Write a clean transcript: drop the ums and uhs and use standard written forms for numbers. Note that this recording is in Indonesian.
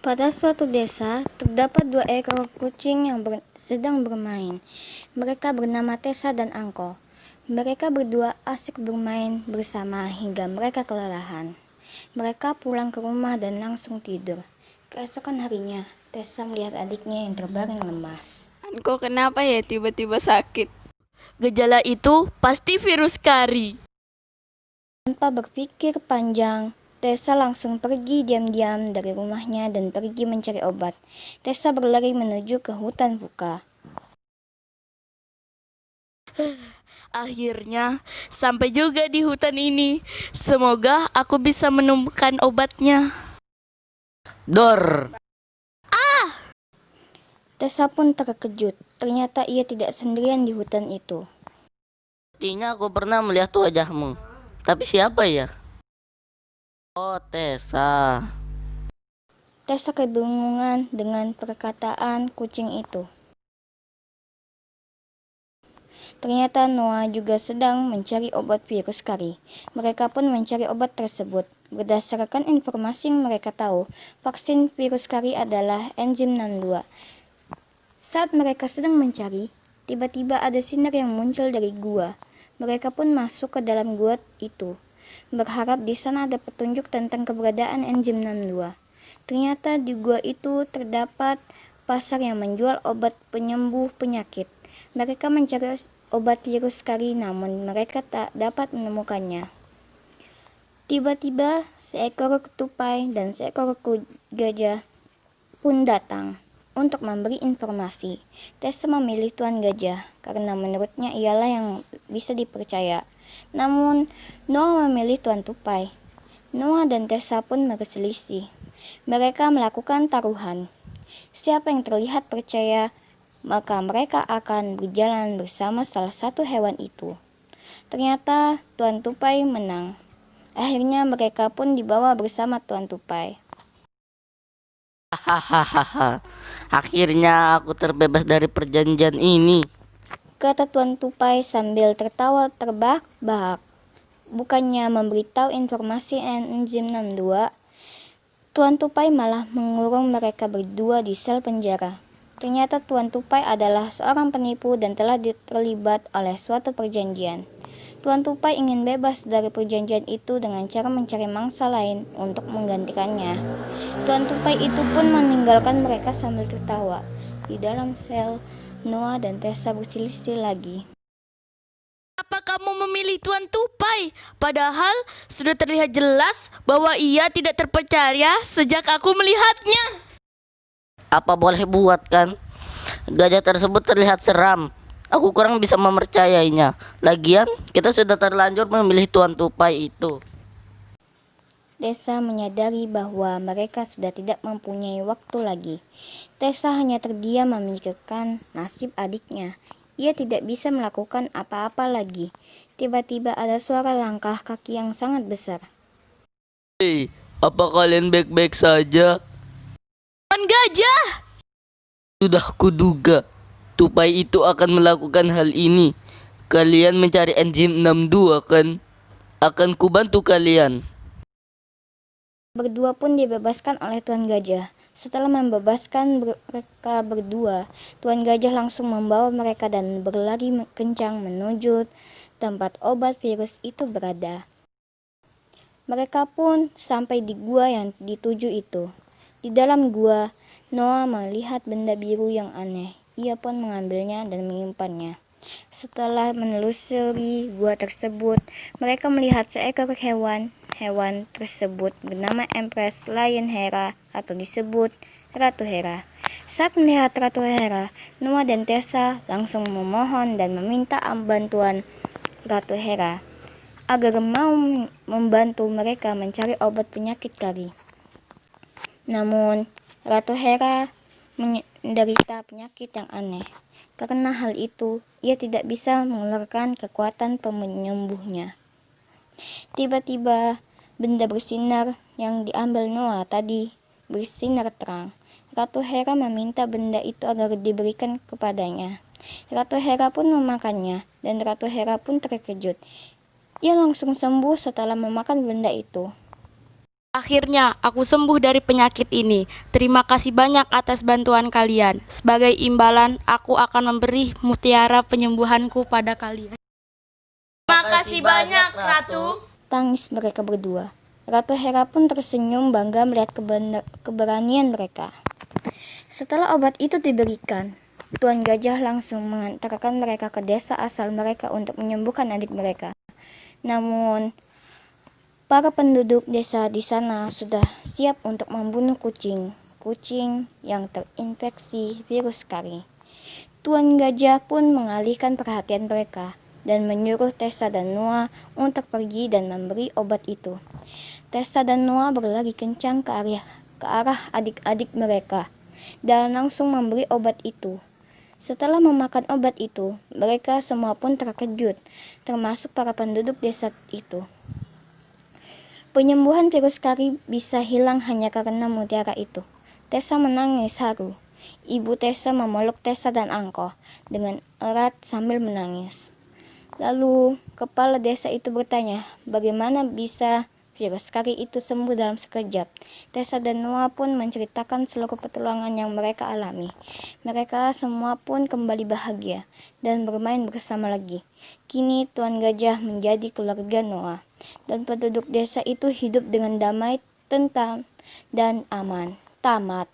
Pada suatu desa, terdapat 2 ekor kucing yang sedang bermain. Mereka bernama Tessa dan Angko. Mereka berdua asik bermain bersama hingga mereka kelelahan. Mereka pulang ke rumah dan langsung tidur. Keesokan harinya, Tessa melihat adiknya yang terbaring lemas. Angko kenapa ya tiba-tiba sakit? Gejala itu pasti virus kari. Tanpa berpikir panjang, Tessa langsung pergi diam-diam dari rumahnya dan pergi mencari obat. Tessa berlari menuju ke hutan buka. Akhirnya sampai juga di hutan ini. Semoga aku bisa menemukan obatnya. Dor! Tessa pun terkejut. Ternyata ia tidak sendirian di hutan itu. Sepertinya aku pernah melihat wajahmu. Tapi siapa ya? Oh, Tessa. Tessa kebingungan dengan perkataan kucing itu. Ternyata Noah juga sedang mencari obat virus kari. Mereka pun mencari obat tersebut. Berdasarkan informasi yang mereka tahu, vaksin virus kari adalah enzim 62. Saat mereka sedang mencari, tiba-tiba ada sinar yang muncul dari gua. Mereka pun masuk ke dalam gua itu, berharap di sana ada petunjuk tentang keberadaan enzim 62. Ternyata di gua itu terdapat pasar yang menjual obat penyembuh penyakit. Mereka mencari obat virus kari namun mereka tak dapat menemukannya. Tiba-tiba seekor tupai dan seekor gajah pun datang untuk memberi informasi. Tessa memilih Tuan Gajah karena menurutnya ialah yang bisa dipercaya. Namun Noah memilih Tuan Tupai. Noah dan Tessa pun berselisih. Mereka melakukan taruhan. Siapa yang terlihat percaya, maka mereka akan berjalan bersama salah satu hewan itu. Ternyata Tuan Tupai menang. Akhirnya mereka pun dibawa bersama Tuan Tupai. Hahaha. Akhirnya aku terbebas dari perjanjian ini. Kata Tuan Tupai sambil tertawa terbahak-bahak. Bukannya memberitahu informasi enzim 62, Tuan Tupai malah mengurung mereka berdua di sel penjara. Ternyata Tuan Tupai adalah seorang penipu dan telah terlibat oleh suatu perjanjian. Tuan Tupai ingin bebas dari perjanjian itu dengan cara mencari mangsa lain untuk menggantikannya. Tuan Tupai itu pun meninggalkan mereka sambil tertawa. Di dalam sel, Noah dan Tessa berselisih lagi. Apa kamu memilih Tuan Tupai? Padahal sudah terlihat jelas bahwa ia tidak terpercaya sejak aku melihatnya. Apa boleh buat kan? Gajah tersebut terlihat seram. Aku kurang bisa mempercayainya. Lagian, kita sudah terlanjur memilih Tuan Tupai itu. Tessa menyadari bahwa mereka sudah tidak mempunyai waktu lagi. Tessa hanya terdiam memikirkan nasib adiknya. Ia tidak bisa melakukan apa-apa lagi. Tiba-tiba ada suara langkah kaki yang sangat besar. Hei, apa kalian baik-baik saja? Tuan Gajah! Sudah kuduga, Tupai itu akan melakukan hal ini. Kalian mencari enzim 62 kan? Akan kubantu kalian. Berdua pun dibebaskan oleh Tuan Gajah. Setelah membebaskan mereka berdua, Tuan Gajah langsung membawa mereka dan berlari kencang menuju tempat obat virus itu berada. Mereka pun sampai di gua yang dituju itu. Di dalam gua, Noah melihat benda biru yang aneh. Ia pun mengambilnya dan menyimpannya. Setelah menelusuri gua tersebut, mereka melihat seekor hewan. Hewan tersebut bernama Empress Lion Hera atau disebut Ratu Hera. Saat melihat Ratu Hera, Noah dan Tessa langsung memohon dan meminta bantuan Ratu Hera agar mau membantu mereka mencari obat penyakit kari. Namun, Ratu Hera menderita penyakit yang aneh. Karena hal itu, ia tidak bisa mengeluarkan kekuatan penyembuhnya. Tiba-tiba, benda bersinar yang diambil Noah tadi bersinar terang. Ratu Hera meminta benda itu agar diberikan kepadanya. Ratu Hera pun memakannya, dan Ratu Hera pun terkejut. Ia langsung sembuh setelah memakan benda itu. Akhirnya, aku sembuh dari penyakit ini. Terima kasih banyak atas bantuan kalian. Sebagai imbalan, aku akan memberi mutiara penyembuhanku pada kalian. Terima kasih banyak, Ratu. Tangis mereka berdua. Ratu Hera pun tersenyum bangga melihat keberanian mereka. Setelah obat itu diberikan, Tuan Gajah langsung mengantarkan mereka ke desa asal mereka untuk menyembuhkan adik mereka. Namun, para penduduk desa di sana sudah siap untuk membunuh kucing yang terinfeksi virus kari. Tuan Gajah pun mengalihkan perhatian mereka dan menyuruh Tessa dan Noah untuk pergi dan memberi obat itu. Tessa dan Noah berlari kencang ke arah adik-adik mereka dan langsung memberi obat itu. Setelah memakan obat itu, mereka semua pun terkejut, termasuk para penduduk desa itu. Penyembuhan virus kari bisa hilang hanya karena mutiara itu. Tessa menangis haru. Ibu Tessa memeluk Tessa dan Angko dengan erat sambil menangis. Lalu, kepala desa itu bertanya, bagaimana bisa virus kari itu sembuh dalam sekejap. Tessa dan Noah pun menceritakan seluruh pertolongan yang mereka alami. Mereka semua pun kembali bahagia dan bermain bersama lagi. Kini Tuan Gajah menjadi keluarga Noah, dan penduduk desa itu hidup dengan damai, tentram, dan aman. Tamat.